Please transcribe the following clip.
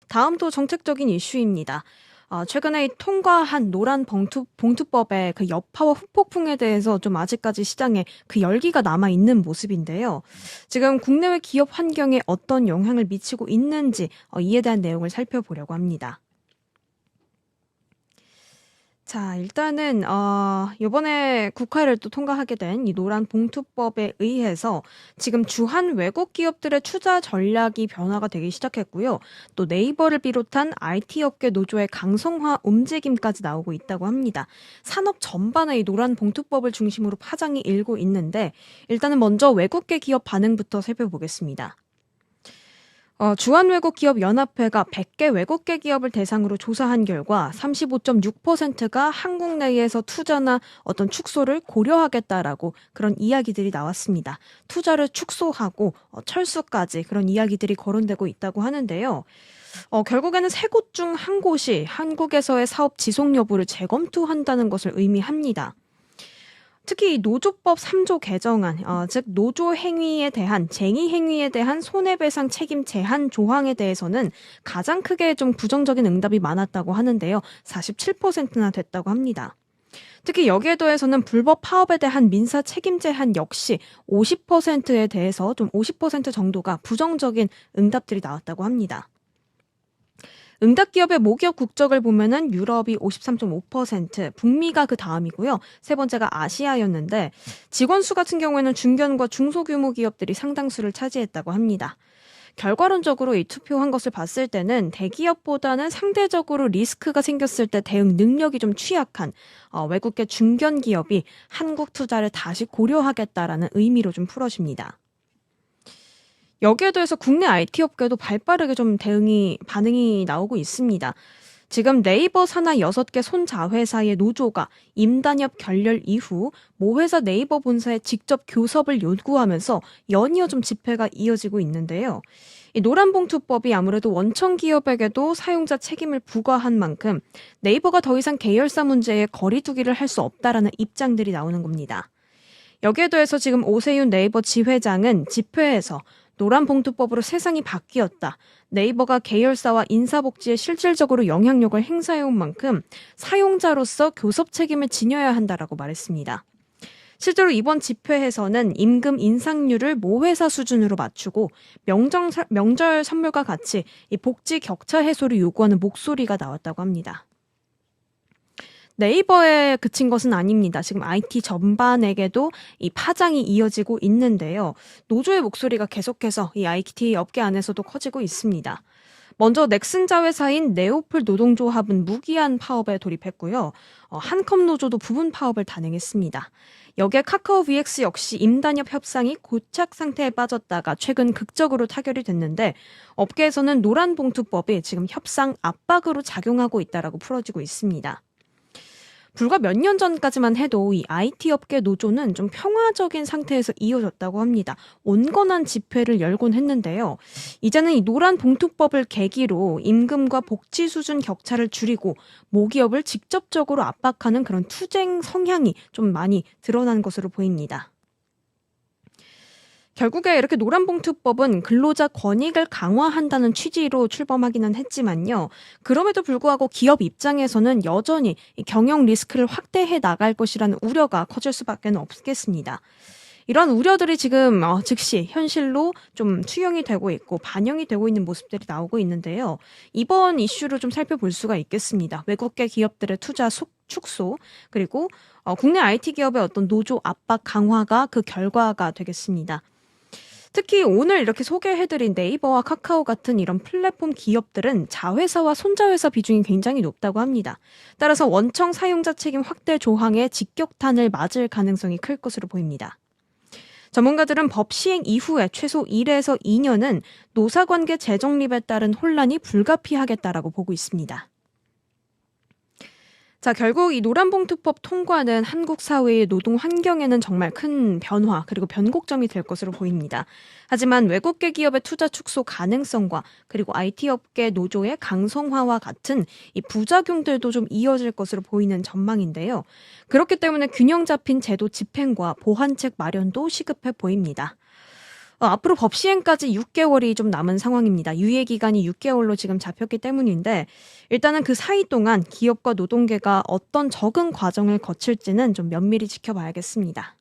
다음 또 정책적인 이슈입니다. 최근에 통과한 노란 봉투법의 그 여파와 후폭풍에 대해서 좀 아직까지 시장에 그 열기가 남아 있는 모습인데요. 지금 국내외 기업 환경에 어떤 영향을 미치고 있는지 이에 대한 내용을 살펴보려고 합니다. 자, 일단은 이번에 국회를 또 통과하게 된 이 노란 봉투법에 의해서 지금 주한 외국 기업들의 투자 전략이 변화가 되기 시작했고요. 또 네이버를 비롯한 IT 업계 노조의 강성화 움직임까지 나오고 있다고 합니다. 산업 전반에 이 노란 봉투법을 중심으로 파장이 일고 있는데 일단은 먼저 외국계 기업 반응부터 살펴보겠습니다. 주한외국기업연합회가 100개 외국계 기업을 대상으로 조사한 결과 35.6%가 한국 내에서 투자나 어떤 축소를 고려하겠다라고 그런 이야기들이 나왔습니다. 투자를 축소하고 철수까지 그런 이야기들이 거론되고 있다고 하는데요. 결국에는 세 곳 중 한 곳이 한국에서의 사업 지속 여부를 재검토한다는 것을 의미합니다. 특히 이 노조법 3조 개정안, 즉 노조 행위에 대한 쟁의 행위에 대한 손해배상 책임 제한 조항에 대해서는 가장 크게 좀 부정적인 응답이 많았다고 하는데요. 47%나 됐다고 합니다. 특히 여기에 더해서는 불법 파업에 대한 민사 책임 제한 역시 50%에 대해서 좀 50% 정도가 부정적인 응답들이 나왔다고 합니다. 응답 기업의 모기업 국적을 보면은 유럽이 53.5%, 북미가 그 다음이고요. 세 번째가 아시아였는데 직원 수 같은 경우에는 중견과 중소규모 기업들이 상당수를 차지했다고 합니다. 결과론적으로 이 투표한 것을 봤을 때는 대기업보다는 상대적으로 리스크가 생겼을 때 대응 능력이 좀 취약한 외국계 중견 기업이 한국 투자를 다시 고려하겠다라는 의미로 좀 풀어집니다. 여기에 더해서 국내 IT 업계도 발빠르게 좀 반응이 나오고 있습니다. 지금 네이버 산하 6개 손자회사의 노조가 임단협 결렬 이후 모회사 네이버 본사에 직접 교섭을 요구하면서 연이어 좀 집회가 이어지고 있는데요. 이 노란봉투법이 아무래도 원청 기업에게도 사용자 책임을 부과한 만큼 네이버가 더 이상 계열사 문제에 거리두기를 할 수 없다라는 입장들이 나오는 겁니다. 여기에 더해서 지금 오세윤 네이버 지회장은 집회에서 노란봉투법으로 세상이 바뀌었다. 네이버가 계열사와 인사복지에 실질적으로 영향력을 행사해온 만큼 사용자로서 교섭 책임을 지녀야 한다라고 말했습니다. 실제로 이번 집회에서는 임금 인상률을 모회사 수준으로 맞추고 명절 선물과 같이 이 복지 격차 해소를 요구하는 목소리가 나왔다고 합니다. 네이버에 그친 것은 아닙니다. 지금 IT 전반에게도 이 파장이 이어지고 있는데요. 노조의 목소리가 계속해서 이 IT 업계 안에서도 커지고 있습니다. 먼저 넥슨 자회사인 네오플 노동조합은 무기한 파업에 돌입했고요. 한컴 노조도 부분 파업을 단행했습니다. 여기에 카카오 VX 역시 임단협 협상이 고착 상태에 빠졌다가 최근 극적으로 타결이 됐는데 업계에서는 노란봉투법이 지금 협상 압박으로 작용하고 있다라고 풀어지고 있습니다. 불과 몇 년 전까지만 해도 이 IT 업계 노조는 좀 평화적인 상태에서 이어졌다고 합니다. 온건한 집회를 열곤 했는데요. 이제는 이 노란 봉투법을 계기로 임금과 복지 수준 격차를 줄이고 모기업을 직접적으로 압박하는 그런 투쟁 성향이 좀 많이 드러난 것으로 보입니다. 결국에 이렇게 노란봉투법은 근로자 권익을 강화한다는 취지로 출범하기는 했지만요. 그럼에도 불구하고 기업 입장에서는 여전히 경영 리스크를 확대해 나갈 것이라는 우려가 커질 수밖에 없겠습니다. 이런 우려들이 지금 즉시 현실로 좀 투영이 되고 있고 반영이 되고 있는 모습들이 나오고 있는데요. 이번 이슈를 좀 살펴볼 수가 있겠습니다. 외국계 기업들의 투자 축소 그리고 국내 IT 기업의 어떤 노조 압박 강화가 그 결과가 되겠습니다. 특히 오늘 이렇게 소개해드린 네이버와 카카오 같은 이런 플랫폼 기업들은 자회사와 손자회사 비중이 굉장히 높다고 합니다. 따라서 원청 사용자 책임 확대 조항에 직격탄을 맞을 가능성이 클 것으로 보입니다. 전문가들은 법 시행 이후에 최소 1에서 2년은 노사관계 재정립에 따른 혼란이 불가피하겠다라고 보고 있습니다. 자, 결국 이 노란봉투법 통과는 한국 사회의 노동 환경에는 정말 큰 변화 그리고 변곡점이 될 것으로 보입니다. 하지만 외국계 기업의 투자 축소 가능성과 그리고 IT 업계 노조의 강성화와 같은 이 부작용들도 좀 이어질 것으로 보이는 전망인데요. 그렇기 때문에 균형 잡힌 제도 집행과 보완책 마련도 시급해 보입니다. 앞으로 법 시행까지 6개월이 좀 남은 상황입니다. 유예 기간이 6개월로 지금 잡혔기 때문인데 일단은 그 사이 동안 기업과 노동계가 어떤 적응 과정을 거칠지는 좀 면밀히 지켜봐야겠습니다.